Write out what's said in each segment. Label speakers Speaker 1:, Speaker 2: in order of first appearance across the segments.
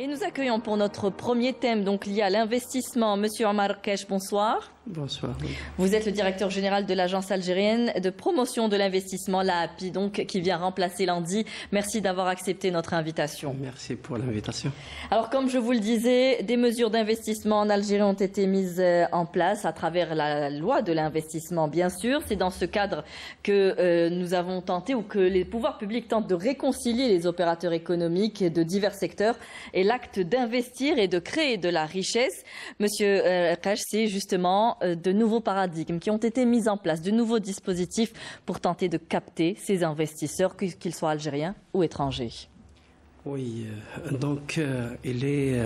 Speaker 1: Et nous accueillons pour notre premier thème donc lié à l'investissement Monsieur Omar Kesh, bonsoir.
Speaker 2: Bonsoir.
Speaker 1: Vous êtes le directeur général de l'Agence algérienne de promotion de l'investissement, l'AAPI, donc qui vient remplacer l'ANDI. Merci d'avoir accepté notre invitation.
Speaker 2: Merci pour l'invitation.
Speaker 1: Alors comme je vous le disais, des mesures d'investissement en Algérie ont été mises en place à travers la loi de l'investissement, bien sûr. C'est dans ce cadre que nous avons tenté ou que les pouvoirs publics tentent de réconcilier les opérateurs économiques de divers secteurs et l'acte d'investir et de créer de la richesse. Monsieur Kesh, c'est justement de nouveaux paradigmes qui ont été mis en place, de nouveaux dispositifs pour tenter de capter ces investisseurs, qu'ils soient algériens ou étrangers.
Speaker 2: Oui, donc il est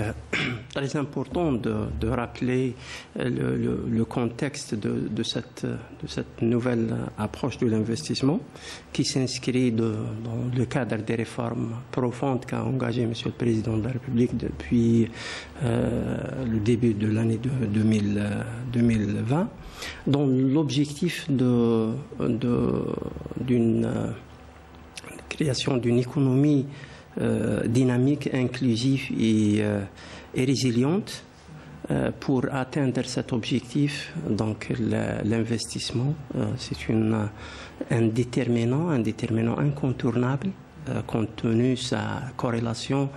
Speaker 2: très important de rappeler le contexte de cette nouvelle approche de l'investissement qui s'inscrit dans le cadre des réformes profondes qu'a engagé Monsieur le Président de la République depuis le début de l'année 2020, dont l'objectif d'une création d'une économie dynamique, inclusive et résiliente pour atteindre cet objectif. Donc l'investissement, c'est un déterminant incontournable compte tenu de sa corrélation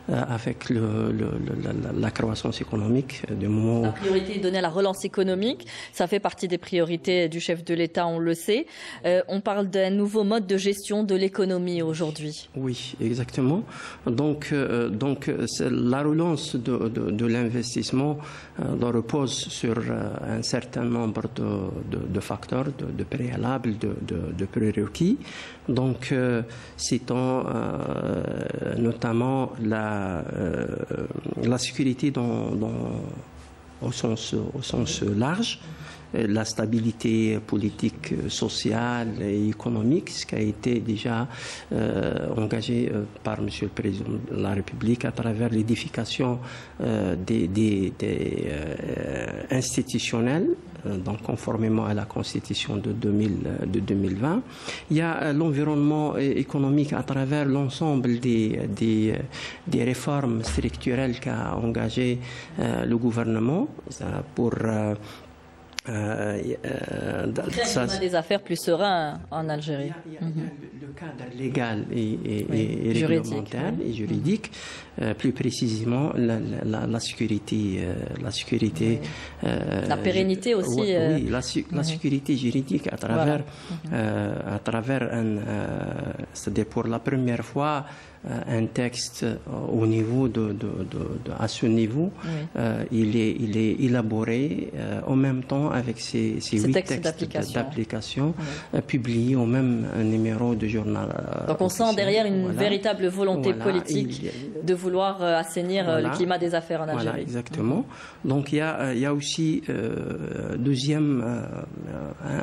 Speaker 2: avec la croissance économique. Du moment
Speaker 1: la priorité est donnée à la relance économique, ça fait partie des priorités du chef de l'État, on le sait. On parle d'un nouveau mode de gestion de l'économie aujourd'hui.
Speaker 2: Oui, exactement. Donc la relance de l'investissement repose sur un certain nombre de facteurs, de préalables, de prérequis. Donc citant notamment la sécurité au sens large, la stabilité politique, sociale et économique, ce qui a été déjà engagé par Monsieur le Président de la République à travers l'édification des institutionnels, donc conformément à la Constitution de 2020. Il y a l'environnement économique à travers l'ensemble des réformes structurelles qu'a engagé le gouvernement pour
Speaker 1: des affaires plus sereins en Algérie.
Speaker 2: Il y a le cadre légal et réglementaire et juridique, plus précisément la sécurité,
Speaker 1: la pérennité aussi.
Speaker 2: Oui, la sécurité juridique à travers, c'est-à-dire pour la première fois, un texte au niveau à ce niveau, il est élaboré en même temps avec ces 8 textes d'application publiés au même numéro de journal.
Speaker 1: Donc on sent derrière une véritable volonté politique de vouloir assainir le climat des affaires en Algérie.
Speaker 2: Voilà, exactement. Donc il y a aussi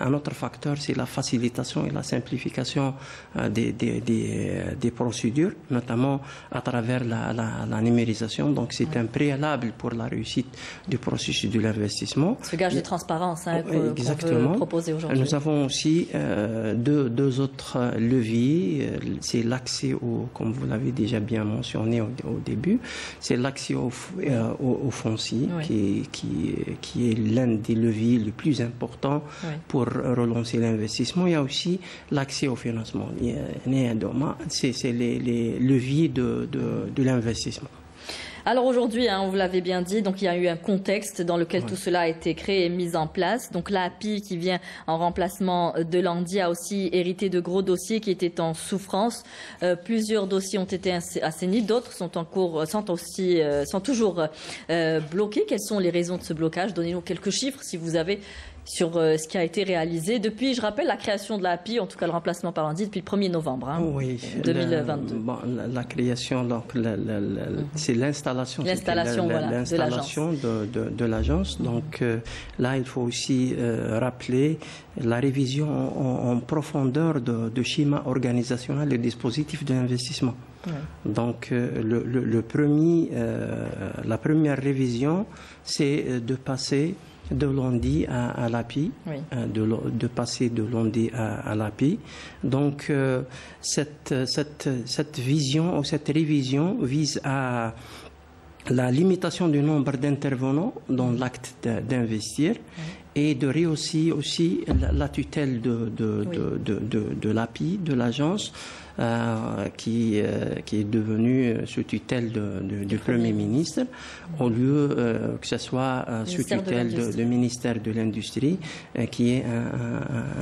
Speaker 2: un autre facteur, c'est la facilitation et la simplification des procédures, notamment à travers la numérisation. Donc c'est un préalable pour la réussite du processus de l'investissement.
Speaker 1: Ce gage de transparence qu'on veut proposer aujourd'hui.
Speaker 2: Nous avons aussi deux autres leviers. C'est l'accès comme vous l'avez déjà bien mentionné au début, c'est l'accès au foncier qui est l'un des leviers les plus importants pour relancer l'investissement. Il y a aussi l'accès au financement. C'est les leviers de l'investissement.
Speaker 1: Alors aujourd'hui, on vous l'avait bien dit, donc il y a eu un contexte dans lequel tout cela a été créé et mis en place. Donc l'AAPI qui vient en remplacement de l'ANDI a aussi hérité de gros dossiers qui étaient en souffrance. Plusieurs dossiers ont été assainis, d'autres sont en cours, sont toujours bloqués. Quelles sont les raisons de ce blocage? Donnez-nous quelques chiffres si vous avez sur ce qui a été réalisé depuis, je rappelle, la création de l'AAPI, en tout cas le remplacement par l'ANDI, depuis le 1er novembre 2022.
Speaker 2: La création, donc c'est l'installation de l'agence. Donc là, il faut aussi rappeler la révision en profondeur de schéma organisationnel et dispositif d'investissement. Donc la première révision, c'est de passer de l'ANDI à l'AAPI, de passer de l'ANDI à l'AAPI. Donc cette vision ou cette révision vise à la limitation du nombre d'intervenants dans l'acte d'investir et de rehausser aussi la tutelle de l'API, de l'agence, qui est devenue sous tutelle du Premier ministre, au lieu que ce soit sous tutelle du ministère de l'Industrie, qui est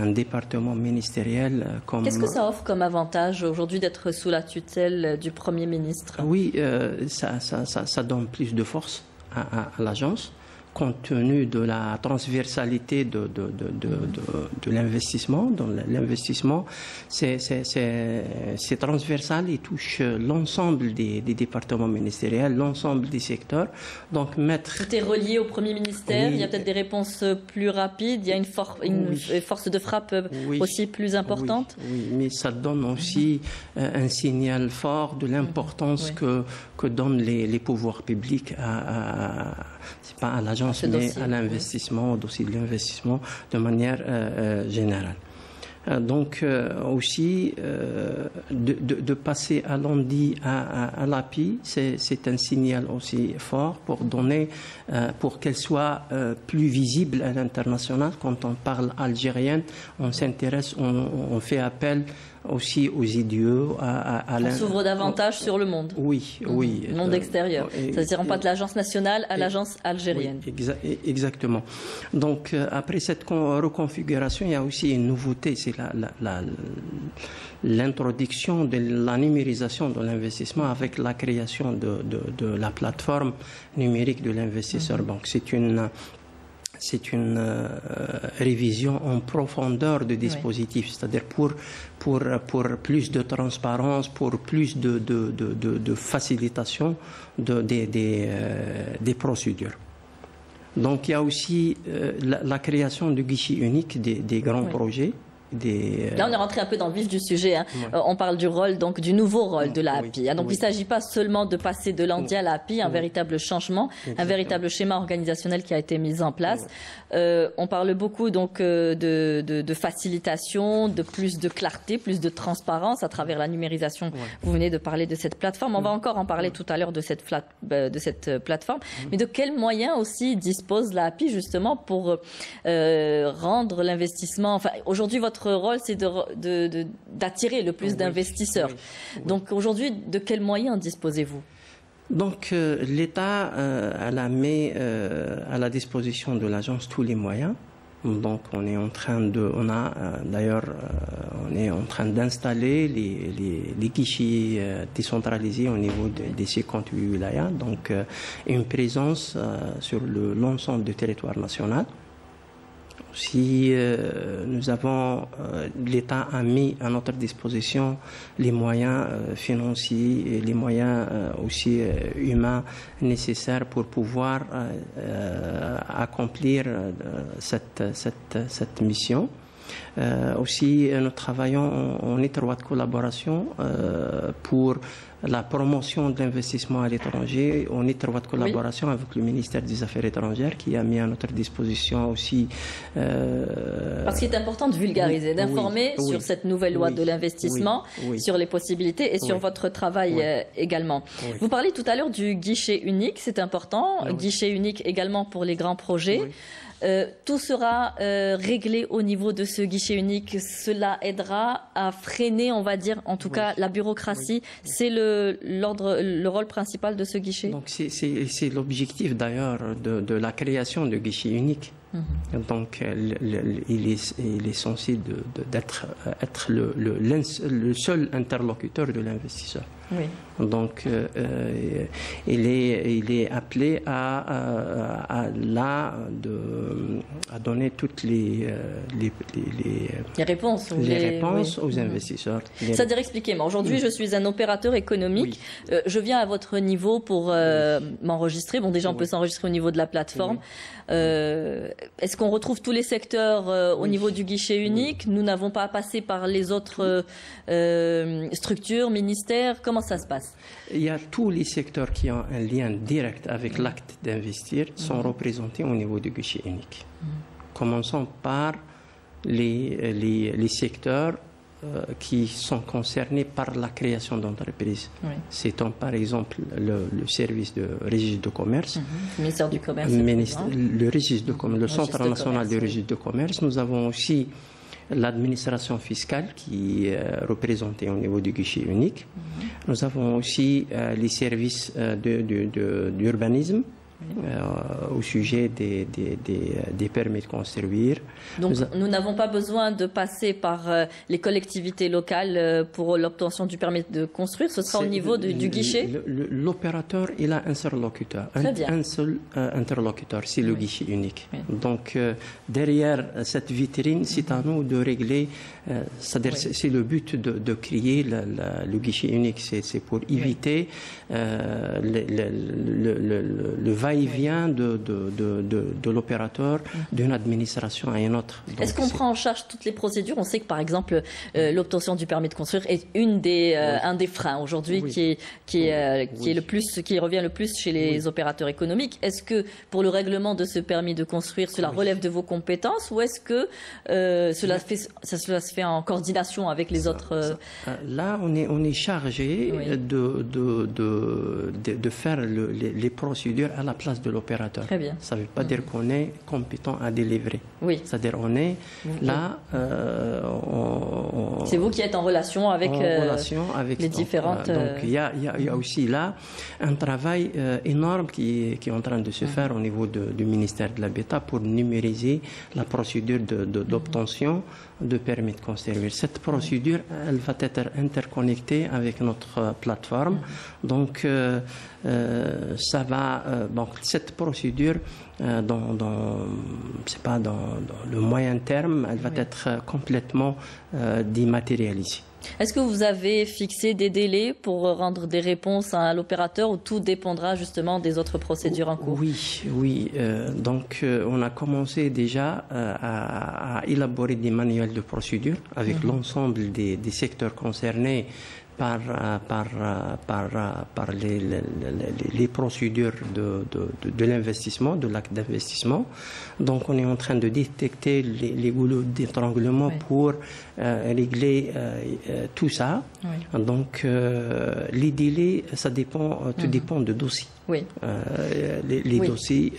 Speaker 2: un département ministériel.
Speaker 1: Qu'est-ce que ça offre comme avantage aujourd'hui d'être sous la tutelle du Premier ministre?
Speaker 2: Oui, ça donne plus de force à l'agence, compte tenu de la transversalité de l'investissement. L'investissement, c'est transversal, il touche l'ensemble des départements ministériels, l'ensemble des secteurs. Donc
Speaker 1: tout est relié au Premier ministère, oui, il y a peut-être des réponses plus rapides, il y a une force de frappe aussi plus importante.
Speaker 2: Oui, mais ça donne aussi un signal fort de l'importance que donnent les pouvoirs publics c'est pas à l'agence, mais à l'investissement, au dossier de l'investissement de manière générale. Donc aussi de passer à l'ONDI à l'API, c'est un signal aussi fort pour donner, pour qu'elle soit plus visible à l'international. Quand on parle algérienne, on s'intéresse, on fait appel aussi aux idiots.
Speaker 1: On s'ouvre davantage sur le monde.
Speaker 2: Oui.
Speaker 1: Le monde extérieur. C'est-à-dire pas de l'agence nationale à l'agence algérienne.
Speaker 2: Oui, exactement. Donc après cette reconfiguration, il y a aussi une nouveauté, c'est l'introduction de la numérisation de l'investissement avec la création de la plateforme numérique de l'investisseur. Donc c'est une révision en profondeur du dispositif, c'est-à-dire pour plus de transparence, pour plus de facilitation des procédures. Donc il y a aussi la création du guichet unique des grands projets.
Speaker 1: Là, on est rentré un peu dans le vif du sujet. On parle du rôle, donc du nouveau rôle de l'API. Donc, il ne s'agit pas seulement de passer de l'ONDI à l'API, un véritable changement, un véritable schéma organisationnel qui a été mis en place. On parle beaucoup donc de facilitation, de plus de clarté, plus de transparence à travers la numérisation. Vous venez de parler de cette plateforme. On va encore en parler tout à l'heure de cette plateforme. Mais de quels moyens aussi dispose l'API justement pour rendre l'investissement. Enfin, aujourd'hui, votre rôle, c'est d'attirer le plus d'investisseurs. Donc aujourd'hui, de quels moyens disposez-vous?
Speaker 2: Donc l'État met à la disposition de l'agence tous les moyens. Donc on est en train d'installer les guichets décentralisés au niveau des 58 wilayas. Donc une présence sur l'ensemble du territoire national. Si l'État a mis à notre disposition les moyens financiers et les moyens aussi humains nécessaires pour pouvoir accomplir cette mission. Aussi, nous travaillons en étroite collaboration pour la promotion de l'investissement à l'étranger, en étroite collaboration avec le ministère des Affaires étrangères qui a mis à notre disposition aussi...
Speaker 1: Parce qu'il est important de vulgariser, d'informer sur cette nouvelle loi de l'investissement, sur les possibilités et sur votre travail également. Vous parlez tout à l'heure du guichet unique, c'est important, guichet unique également pour les grands projets. Tout sera réglé au niveau de ce guichet unique. Cela aidera à freiner, on va dire, en tout cas, la bureaucratie. C'est le rôle principal de ce guichet.
Speaker 2: Donc c'est l'objectif d'ailleurs de la création du guichet unique. Donc il est censé d'être le seul interlocuteur de l'investisseur. Donc il est appelé à donner toutes les
Speaker 1: réponses
Speaker 2: aux investisseurs.
Speaker 1: C'est-à-dire, expliquez-moi, aujourd'hui je suis un opérateur économique, je viens à votre niveau pour m'enregistrer. Bon, déjà on peut s'enregistrer au niveau de la plateforme. Est-ce qu'on retrouve tous les secteurs au niveau du guichet unique? Nous n'avons pas à passer par les autres structures, ministères. Comment ça se passe?
Speaker 2: Il y a tous les secteurs qui ont un lien direct avec l'acte d'investir sont représentés au niveau du guichet unique. Commençons par les secteurs qui sont concernés par la création d'entreprises. Oui. C'est par exemple le service de registre de commerce,
Speaker 1: le ministère du Commerce,
Speaker 2: le registre de commerce, le Centre national de registre de commerce. Nous avons aussi l'administration fiscale qui est représentée au niveau du guichet unique. Nous avons aussi les services d'urbanisme. Au sujet des permis de construire.
Speaker 1: Donc nous n'avons pas besoin de passer par les collectivités locales pour l'obtention du permis de construire, ce sera au niveau du guichet?
Speaker 2: L'opérateur, il a un seul interlocuteur, un seul interlocuteur, c'est le guichet unique. Oui. Donc derrière cette vitrine, c'est à nous de régler, c'est-à-dire c'est le but de créer le guichet unique, c'est pour éviter le va-et-vient de l'opérateur d'une administration à une autre.
Speaker 1: Est-ce qu'on prend en charge toutes les procédures? On sait que par exemple l'obtention du permis de construire est un des freins aujourd'hui qui revient le plus chez les opérateurs économiques. Est-ce que pour le règlement de ce permis de construire, cela relève de vos compétences ou est-ce que cela se fait en coordination avec les autres?
Speaker 2: Là, on est chargé de faire les procédures à la place de l'opérateur.
Speaker 1: Très bien.
Speaker 2: Ça ne veut pas dire qu'on est compétent à délivrer.
Speaker 1: Oui.
Speaker 2: C'est-à-dire on est là.
Speaker 1: C'est vous qui êtes en relation avec les différentes.
Speaker 2: Donc il y a aussi là un travail énorme qui est en train de se faire au niveau du ministère de l'Habitat pour numériser la procédure d'obtention de permis de construire. Cette procédure, elle va être interconnectée avec notre plateforme. Donc ça va. Donc cette procédure, dans le moyen terme, elle va être complètement dématérialisée.
Speaker 1: Est-ce que vous avez fixé des délais pour rendre des réponses à l'opérateur ou tout dépendra justement des autres procédures en cours?
Speaker 2: Oui. Donc, on a commencé déjà à élaborer des manuels de procédure avec l'ensemble des secteurs concernés par les procédures de l'investissement, de l'acte d'investissement. Donc, on est en train de détecter les goulots d'étranglement pour régler tout ça. Oui. Donc, les délais, ça dépend, tout dépend de dossiers.
Speaker 1: Oui.
Speaker 2: Les dossiers.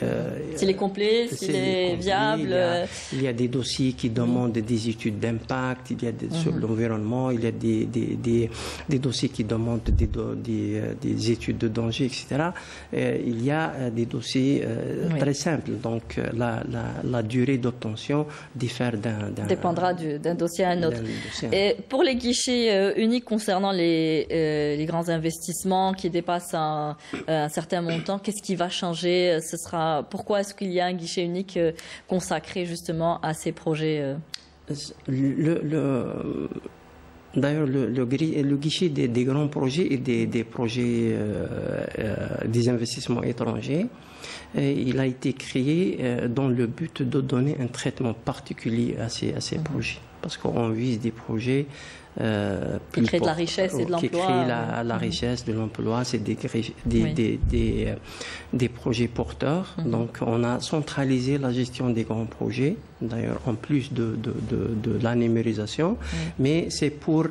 Speaker 1: S'il est complet, s'il est viable.
Speaker 2: Il y a des dossiers qui demandent des études d'impact, il y a sur l'environnement, il y a des dossiers qui demandent des études de danger, etc. Il y a des dossiers très simples. Donc la durée d'obtention diffère
Speaker 1: dépendra d'un dossier à un autre. Et pour les guichets uniques concernant les grands investissements qui dépassent un certain montant, qu'est-ce qui va changer? Pourquoi est-ce qu'il y a un guichet unique consacré justement à ces projets?
Speaker 2: D'ailleurs, le guichet des grands projets et des projets des investissements étrangers, il a été créé dans le but de donner un traitement particulier à ces projets. Parce qu'on vise des projets
Speaker 1: qui créent de la richesse et de l'emploi.
Speaker 2: Qui créent la richesse, de l'emploi, c'est des projets porteurs. Donc on a centralisé la gestion des grands projets, d'ailleurs en plus de la numérisation, mais c'est pour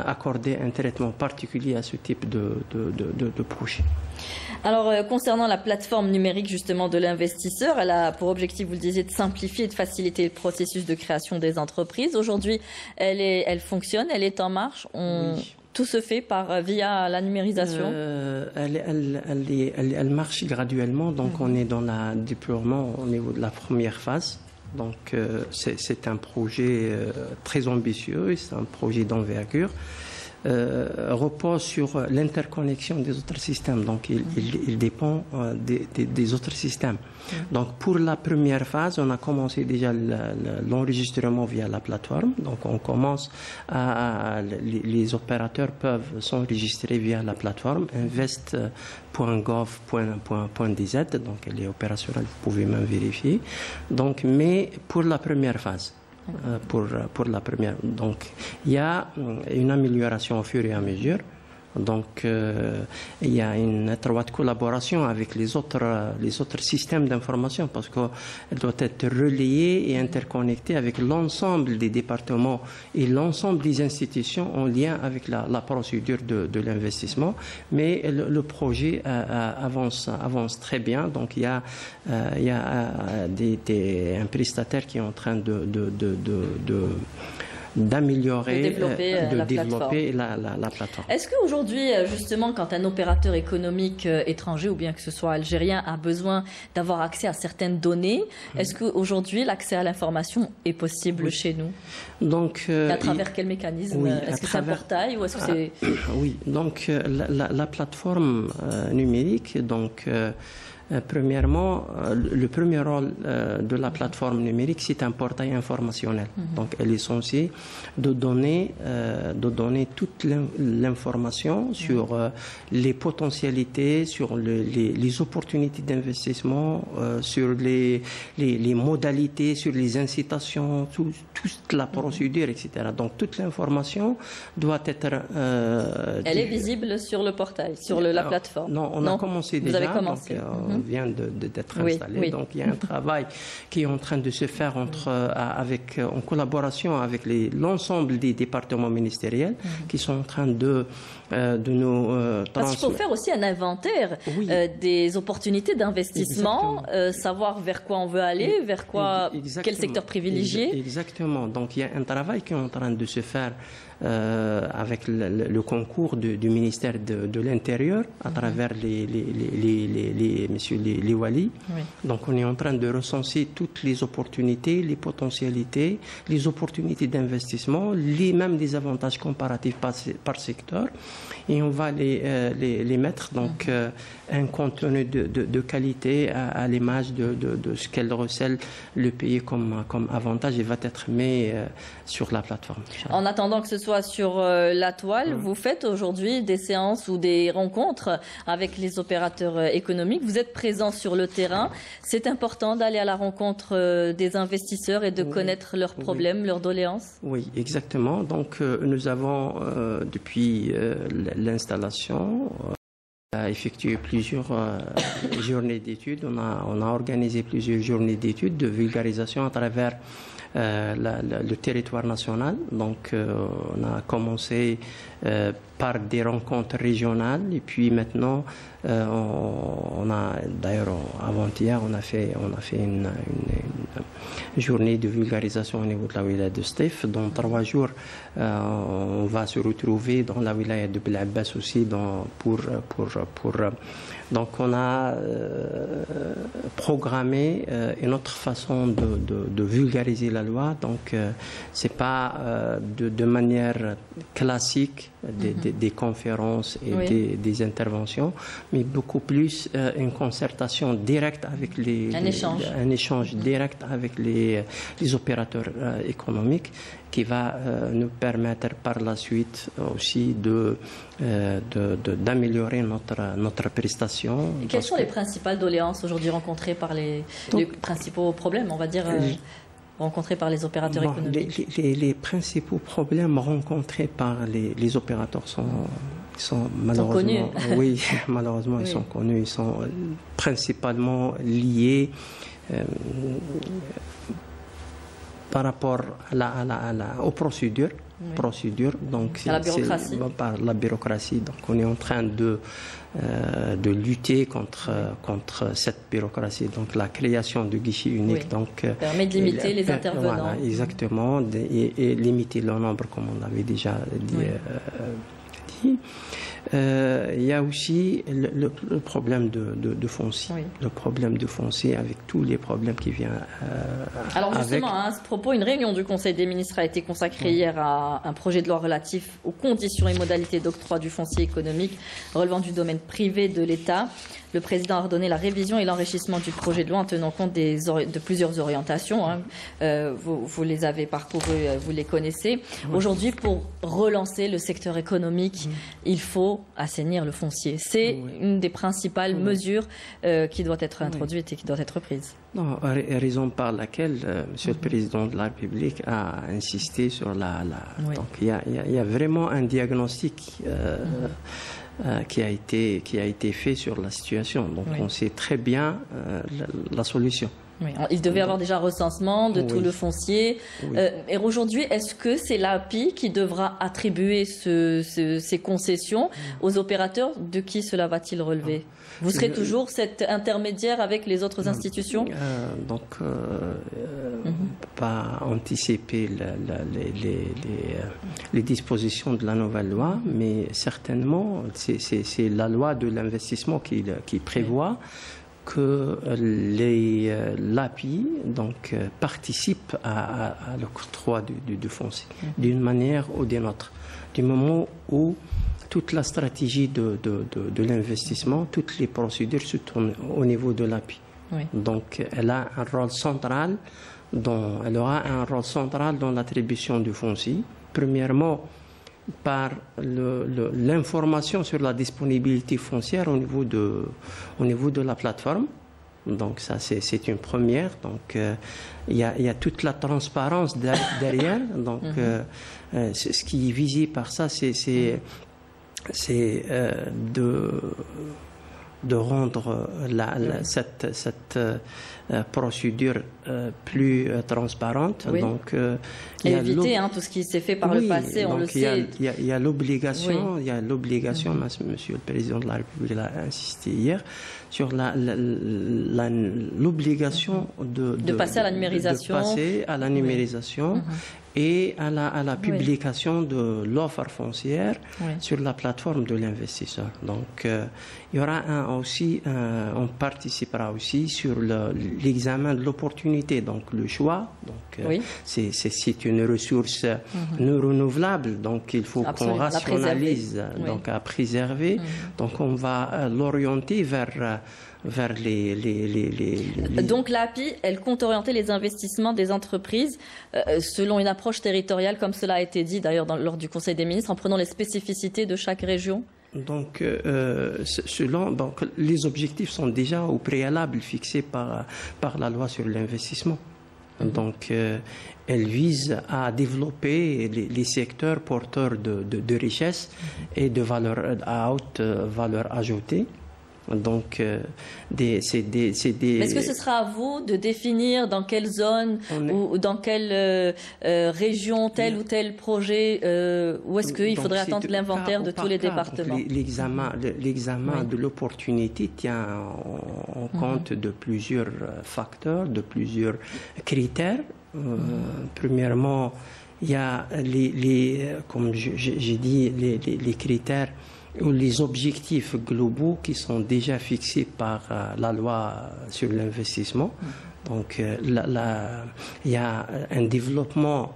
Speaker 2: accorder un traitement particulier à ce type de projet.
Speaker 1: Alors, concernant la plateforme numérique justement de l'investisseur, elle a pour objectif, vous le disiez, de simplifier et de faciliter le processus de création des entreprises. Aujourd'hui, elle fonctionne, elle est en marche. Tout se fait via la numérisation.
Speaker 2: Elle marche graduellement, donc on est dans le déploiement au niveau de la première phase. Donc c'est un projet très ambitieux, c'est un projet d'envergure. Repose sur l'interconnexion des autres systèmes. Donc, il dépend des autres systèmes. Donc, pour la première phase, on a commencé déjà l'enregistrement via la plateforme. Donc, on commence les opérateurs peuvent s'enregistrer via la plateforme invest.gov.dz. Donc, elle est opérationnelle, vous pouvez même vérifier. Donc, mais pour la première phase. Pour la première. Donc, il y a une amélioration au fur et à mesure. Donc, il y a une étroite collaboration avec les autres systèmes d'information parce qu'elle doit être relayée et interconnectée avec l'ensemble des départements et l'ensemble des institutions en lien avec la procédure de l'investissement. Mais le projet avance très bien. Donc, il y a un prestataire qui est en train d'améliorer, de développer la plateforme.
Speaker 1: Est-ce qu'aujourd'hui, justement, quand un opérateur économique étranger ou bien que ce soit algérien a besoin d'avoir accès à certaines données, est-ce qu'aujourd'hui l'accès à l'information est possible chez nous?
Speaker 2: Donc,
Speaker 1: à travers quel mécanisme? Est-ce que c'est un portail ou est-ce que c'est...
Speaker 2: Oui, donc la plateforme numérique, donc... Premièrement, le premier rôle de la plateforme numérique, c'est un portail informationnel. Donc, elle est censée de donner toute l'information sur les potentialités, sur les opportunités d'investissement, sur les modalités, sur les incitations, toute la procédure, etc. Donc, toute l'information doit être...
Speaker 1: Elle est visible sur le portail, sur la plateforme?
Speaker 2: Non, on a commencé déjà.
Speaker 1: Vous avez commencé.
Speaker 2: Donc, vient d'être installé. Oui. Donc, il y a un travail qui est en train de se faire en collaboration avec l'ensemble des départements ministériels qui sont en train de nous
Speaker 1: Parce qu'il faut faire aussi un inventaire des opportunités d'investissement, savoir vers quoi on veut aller, vers quoi, quel secteur privilégier.
Speaker 2: Exactement. Donc, il y a un travail qui est en train de se faire avec le concours du ministère de l'Intérieur à travers les walis. Oui. Donc, on est en train de recenser toutes les opportunités, les potentialités, les opportunités d'investissement, même des avantages comparatifs par secteur. Et on va les mettre, donc, un contenu de qualité à l'image de ce qu'elle recèle le pays comme avantage et va être mis sur la plateforme.
Speaker 1: En attendant que ce soit sur la toile, vous faites aujourd'hui des séances ou des rencontres avec les opérateurs économiques. Vous êtes présent sur le terrain. C'est important d'aller à la rencontre des investisseurs et de connaître leurs problèmes, leurs doléances? Oui,
Speaker 2: exactement. Donc, nous avons, depuis l'installation, effectué plusieurs journées d'études. On a organisé plusieurs journées d'études de vulgarisation à travers le territoire national. Donc, on a commencé par des rencontres régionales et puis maintenant, on a d'ailleurs avant-hier, on a fait une journée de vulgarisation au niveau de la wilaya de Stif. Dans 3 jours, on va se retrouver dans la wilaya de Bel Abbas aussi donc on a programmé une autre façon de vulgariser la loi. Donc c'est pas de manière classique des conférences et des interventions, mais beaucoup plus une concertation directe avec un échange direct avec les opérateurs économiques qui va nous permettre par la suite aussi d'améliorer notre prestation.
Speaker 1: Et quelles sont les principales doléances aujourd'hui rencontrées par les principaux problèmes, on va dire, rencontrés par les opérateurs économiques?
Speaker 2: Les principaux problèmes rencontrés par les opérateurs sont malheureusement,
Speaker 1: connus.
Speaker 2: Malheureusement, ils sont connus. Ils sont principalement liés par rapport aux procédures. Donc,
Speaker 1: à la bureaucratie.
Speaker 2: Par la bureaucratie. Donc, on est en train de lutter contre cette bureaucratie. Donc, la création de guichets uniques
Speaker 1: permet de limiter les intervenants.
Speaker 2: Voilà, exactement, et limiter le nombre, comme on l'avait déjà dit. Il y a aussi le problème de foncier. Oui. Le problème de foncier avec tous les problèmes qui viennent
Speaker 1: Alors justement, à ce propos, une réunion du Conseil des ministres a été consacrée hier à un projet de loi relatif aux conditions et modalités d'octroi du foncier économique relevant du domaine privé de l'État. Le président a ordonné la révision et l'enrichissement du projet de loi en tenant compte de plusieurs orientations. Vous les avez parcourues, vous les connaissez. Aujourd'hui, pour relancer le secteur économique, il faut faut assainir le foncier. C'est une des principales mesures qui doit être introduite et qui doit être prise.
Speaker 2: Non, raison par laquelle Monsieur le Président de la République a insisté sur Donc il y a vraiment un diagnostic qui a été fait sur la situation. Donc on sait très bien la solution.
Speaker 1: Oui, il devait y avoir déjà recensement de tout le foncier. Et aujourd'hui, est-ce que c'est l'API qui devra attribuer ces concessions aux opérateurs? De qui cela va-t-il relever? Vous serez toujours cet intermédiaire avec les autres institutions?
Speaker 2: Donc, on ne peut pas anticiper les dispositions de la nouvelle loi, mais certainement, c'est la loi de l'investissement qui prévoit que l'API participe à l'octroi du foncier d'une manière ou d'une autre. Du moment où toute la stratégie de l'investissement, toutes les procédures se tournent au niveau de l'API. Donc elle a un rôle central, elle aura un rôle central dans l'attribution du foncier. Premièrement, par l'information sur la disponibilité foncière au niveau de la plateforme. Donc ça, c'est une première. Donc il y a toute la transparence derrière. Donc ce qui est visé par ça, c'est de rendre cette procédure plus transparente. Donc,
Speaker 1: et éviter tout ce qui s'est fait par le passé, on le sait.
Speaker 2: Il y a l'obligation, Monsieur le Président de la République l'a insisté hier, sur l'obligation de passer à la numérisation. Et à la publication de l'offre foncière sur la plateforme de l'investisseur. Donc, il y aura on participera aussi sur l'examen de l'opportunité, donc le choix. Donc, c'est une ressource non renouvelable, donc il faut qu'on rationalise, à préserver. Donc, on va l'orienter vers
Speaker 1: Donc l'API, elle compte orienter les investissements des entreprises selon une approche territoriale, comme cela a été dit d'ailleurs lors du Conseil des ministres, en prenant les spécificités de chaque région?
Speaker 2: Donc, les objectifs sont déjà au préalable fixés par la loi sur l'investissement. Donc, elle vise à développer les secteurs porteurs de richesse et à haute valeur ajoutée. Donc,
Speaker 1: est-ce que ce sera à vous de définir dans quelle zone ou dans quelle région tel ou tel projet, ou est-ce qu'il faudrait attendre l'inventaire de tous les départements?
Speaker 2: L'examen de l'opportunité tient en compte de plusieurs facteurs, de plusieurs critères. Premièrement, il y a comme j'ai dit, les critères ou les objectifs globaux qui sont déjà fixés par la loi sur l'investissement. Donc, il y a un développement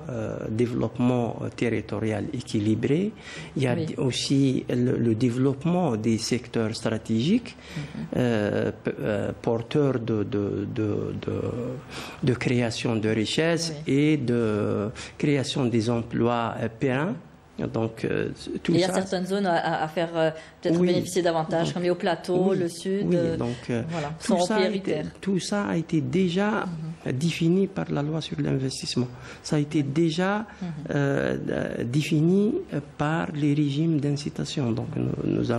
Speaker 2: territorial équilibré. Il y a aussi le développement des secteurs stratégiques porteurs de création de richesses et de création des emplois pérennes. Donc,
Speaker 1: il y a certaines zones à faire peut-être bénéficier davantage, comme les hauts plateaux, le sud, sont prioritaires.
Speaker 2: Tout ça a été déjà défini par la loi sur l'investissement. Ça a été déjà défini par les régimes d'incitation. Donc,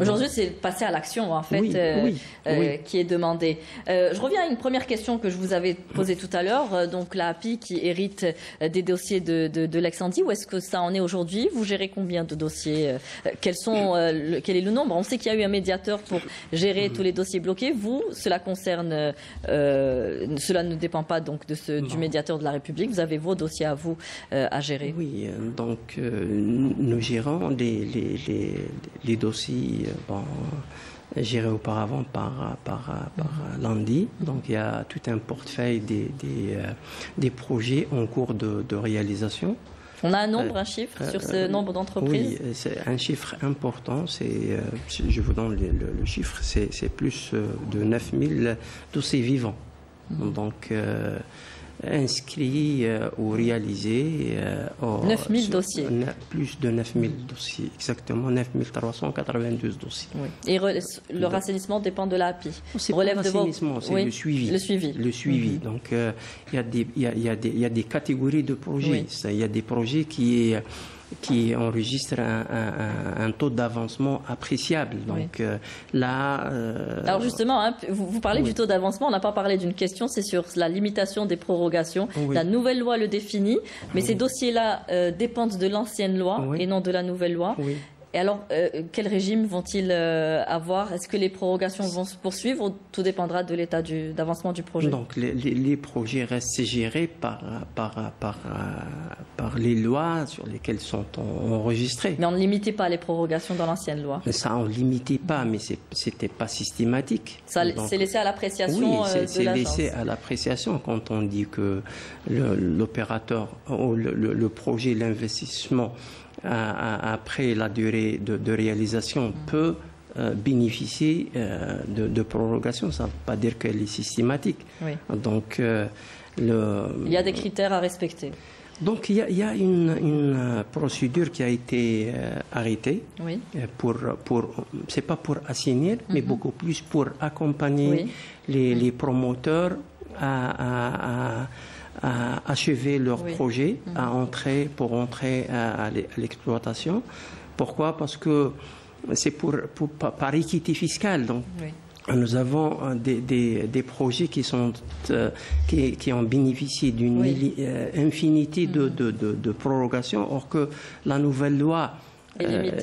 Speaker 1: aujourd'hui, c'est passer à l'action, en fait, qui est demandé. Je reviens à une première question que je vous avais posée tout à l'heure. Donc, la API qui hérite des dossiers de l'ex-Andi, où est-ce que ça en est aujourd'hui? Vous gérez combien de dossiers? Quel est le nombre? On sait qu'il y a eu un médiateur pour gérer tous les dossiers bloqués. Vous, cela ne dépend pas donc du médiateur de la République. Vous avez vos dossiers à vous à gérer.
Speaker 2: Oui, donc nous gérons les dossiers gérés auparavant par l'Andi. Donc il y a tout un portefeuille des projets en cours de réalisation.
Speaker 1: On a un nombre, un chiffre sur ce nombre d'entreprises?
Speaker 2: Oui, c'est un chiffre important. Je vous donne le chiffre, c'est plus de 9000 dossiers vivants. Donc, inscrits ou réalisés.
Speaker 1: 9000 dossiers.
Speaker 2: Plus de 9000 dossiers, exactement, 9392 dossiers.
Speaker 1: Oui. Et le rassainissement dépend de l'API.
Speaker 2: C'est pas le rassainissement, c'est le suivi.
Speaker 1: Le suivi.
Speaker 2: Le suivi. Donc, il y a des catégories de projets. Il y a des projets qui enregistre un taux d'avancement appréciable. Donc là...
Speaker 1: Alors justement, hein, vous parlez du taux d'avancement, on n'a pas parlé d'une question, c'est sur la limitation des prorogations. La nouvelle loi le définit, mais ces dossiers-là dépendent de l'ancienne loi et non de la nouvelle loi. Et alors, quel régime vont-ils avoir? Est-ce que les prorogations vont se poursuivre ou tout dépendra de l'état d'avancement du projet?
Speaker 2: Donc, les projets restent gérés par les lois sur lesquelles sont enregistrés.
Speaker 1: Mais on ne limitait pas les prorogations dans l'ancienne loi.
Speaker 2: Mais ça, on ne limitait pas, mais c'était pas systématique.
Speaker 1: C'est laissé à l'appréciation de l'agence.
Speaker 2: C'est laissé à l'appréciation quand on dit que l'opérateur ou le projet, l'investissement après la durée de réalisation peut bénéficier de prorogation. Ça ne veut pas dire qu'elle est systématique. Donc, il
Speaker 1: y a des critères à respecter.
Speaker 2: Donc il y a une procédure qui a été arrêtée c'est pas pour assainir, mais beaucoup plus pour accompagner les promoteurs à achever leur projet, pour entrer à l'exploitation. Pourquoi? Parce que c'est par équité fiscale. Donc, nous avons des projets qui ont bénéficié d'une infinité de prorogations, or que la nouvelle loi limite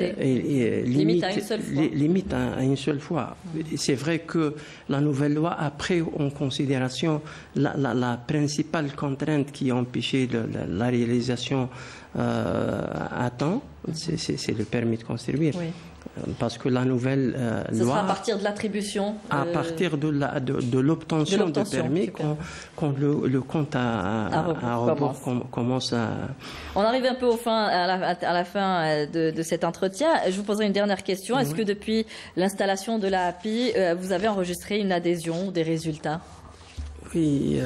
Speaker 2: à une seule fois. C'est vrai que la nouvelle loi a pris en considération la principale contrainte qui empêchait la réalisation à temps, c'est le permis de construire. Parce que la nouvelle loi...
Speaker 1: Ce sera à partir de l'attribution...
Speaker 2: À partir de l'obtention de permis quand le compte à rebours commence à...
Speaker 1: On arrive un peu à la fin de cet entretien. Je vous poserai une dernière question. Est-ce que depuis l'installation de la API, vous avez enregistré une adhésion, des résultats?
Speaker 2: Oui,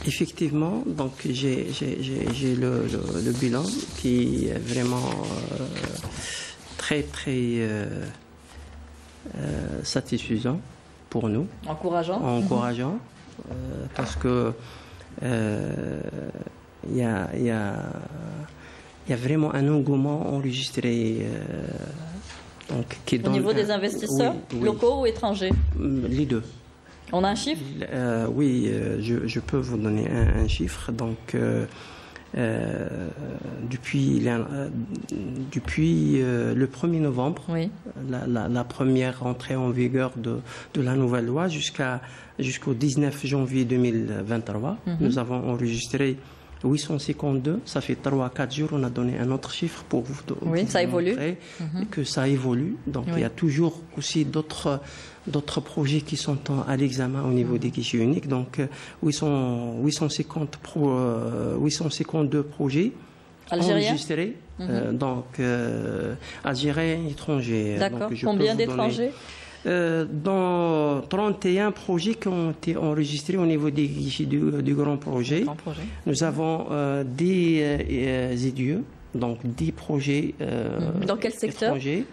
Speaker 2: effectivement. Donc j'ai le bilan qui est vraiment... très satisfaisant pour nous. Encourageant. Parce que il y a vraiment un engouement enregistré.
Speaker 1: Au niveau des investisseurs, locaux ou étrangers?
Speaker 2: Les deux.
Speaker 1: On a un chiffre?
Speaker 2: Oui, je peux vous donner un chiffre. Donc, depuis le 1er novembre, la première entrée en vigueur de la nouvelle loi jusqu'au 19 janvier 2023, nous avons enregistré 852, ça fait 3-4 jours, on a donné un autre chiffre pour vous
Speaker 1: ça évolue.
Speaker 2: montrer que ça évolue. Donc il y a toujours aussi d'autres projets qui sont à l'examen au niveau des guichets uniques. Donc 852 projets enregistrés. Donc algériens, étrangers.
Speaker 1: D'accord. Combien d'étrangers?
Speaker 2: Dans 31 projets qui ont été enregistrés au niveau des guichets du grand projet. Nous avons des IDIE, donc 10 projets
Speaker 1: dans quel secteur?
Speaker 2: étrangers,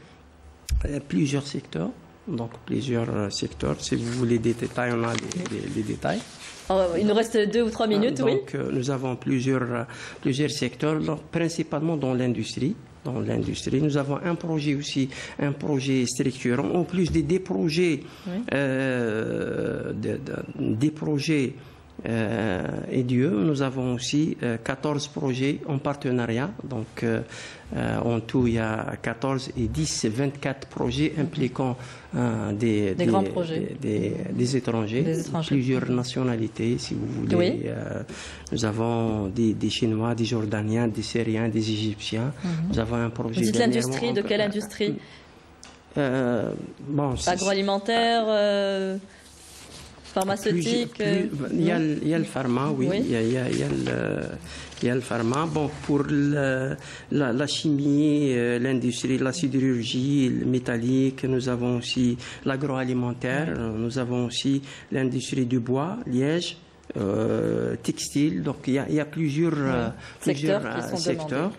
Speaker 2: plusieurs secteurs. Donc plusieurs secteurs. Si vous voulez des détails, on a les détails.
Speaker 1: Il nous reste 2 ou 3 minutes,
Speaker 2: donc, nous avons plusieurs secteurs, donc, principalement dans l'industrie. Nous avons un projet structurant, en plus des projets, EDIE, nous avons aussi 14 projets en partenariat. Donc, en tout, il y a 14 et 10, 24 projets impliquant des grands projets, des étrangers, plusieurs nationalités, si vous voulez. Nous avons des Chinois, des Jordaniens, des Syriens, des Égyptiens. Nous avons un projet.
Speaker 1: Vous dites l'industrie, de quelle industrie? Agroalimentaire, pharmaceutique.
Speaker 2: Il y a le pharma, il y a le pharma. Bon, pour la chimie, l'industrie, la sidérurgie, le métallique, nous avons aussi l'agroalimentaire, nous avons aussi l'industrie du bois, liège, textile. Donc il y a plusieurs secteurs.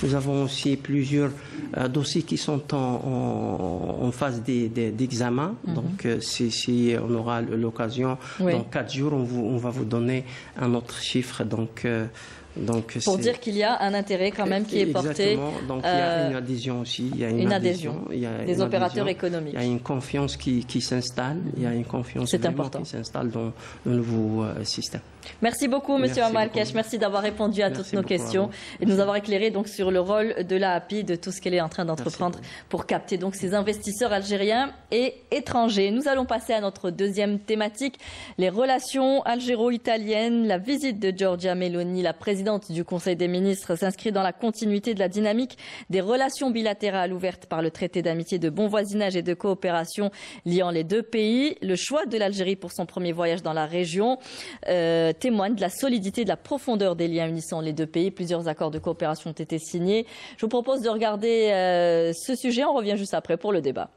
Speaker 2: Nous avons aussi plusieurs dossiers qui sont en phase d'examen. Donc, si on aura l'occasion, dans 4 jours, on va vous donner un autre chiffre. Donc,
Speaker 1: pour dire qu'il y a un intérêt quand même qui est porté.
Speaker 2: Exactement. Donc il y a une adhésion aussi. Il y a une adhésion. Il y a
Speaker 1: des opérateurs économiques.
Speaker 2: Il y a une confiance qui s'installe. Il y a une confiance qui s'installe dans le nouveau système.
Speaker 1: Merci beaucoup, Monsieur Amarkesh. Merci d'avoir répondu à toutes nos questions et de nous avoir éclairé donc sur le rôle de la API, de tout ce qu'elle est en train d'entreprendre pour capter donc ces investisseurs algériens et étrangers. Nous allons passer à notre deuxième thématique, les relations algéro-italiennes. La visite de Giorgia Meloni, la présidente du Conseil des ministres, s'inscrit dans la continuité de la dynamique des relations bilatérales ouvertes par le traité d'amitié, de bon voisinage et de coopération liant les deux pays. Le choix de l'Algérie pour son premier voyage dans la région témoigne de la solidité et de la profondeur des liens unissant les deux pays. Plusieurs accords de coopération ont été signés. Je vous propose de regarder ce sujet. On revient juste après pour le débat.